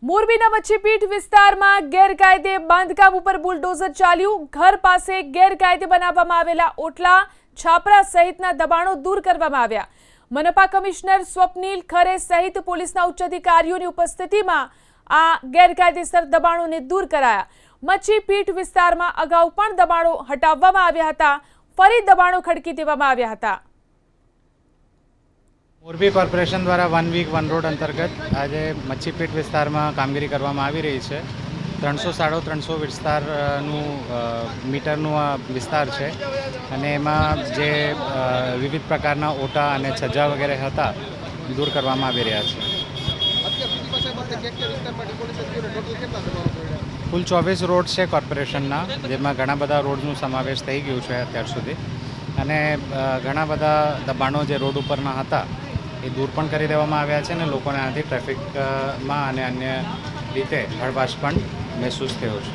મોરબીના મચ્છીપીઠ વિસ્તારમાં ગેરકાયદે બાંધકામ ઉપર બુલડોઝર ચાલ્યું। ઘર પાસે ગેરકાયદે બનાવવામાં આવેલા ઓટલા, છાપરા સહિતના દબાણો દૂર કરવામાં આવ્યા। મનપા કમિશનર સ્વપ્નિલ ખરે સહિત પોલીસના ઉચ્ચ અધિકારીઓની ઉપસ્થિતિમાં આ ગેરકાયદેસર દબાણોને દૂર કરાયા। મચ્છીપીઠ વિસ્તારમાં અગાઉ પણ દબાણો હટાવવામાં આવ્યા હતા, ફરી દબાણો ખડકી દેવામાં આવ્યા હતા। મોરબી કોર્પોરેશન દ્વારા 1 વીક 1 રોડ અંતર્ગત આજે મચ્છીપીઠ વિસ્તારમાં કામગીરી કરવામાં આવી રહી છે। 300-350 વિસ્તારનું મીટરનું આ વિસ્તાર છે અને એમાં જે વિવિધ પ્રકારના ઓટા અને છજ્જા વગેરે હતા દૂર કરવામાં આવી રહ્યા છે। કુલ 24 રોડ છે કોર્પોરેશનના, જેમાં ઘણા બધા રોડનું સમાવેશ થઈ ગયું છે અત્યાર સુધી, અને ઘણા બધા દબાણો જે રોડ ઉપરના હતા એ દૂર પણ કરી દેવામાં આવ્યા છે અને લોકોને આનાથી ટ્રાફિકમાં અને અન્ય રીતે હળવાશ પણ મહેસૂસ થયો છે।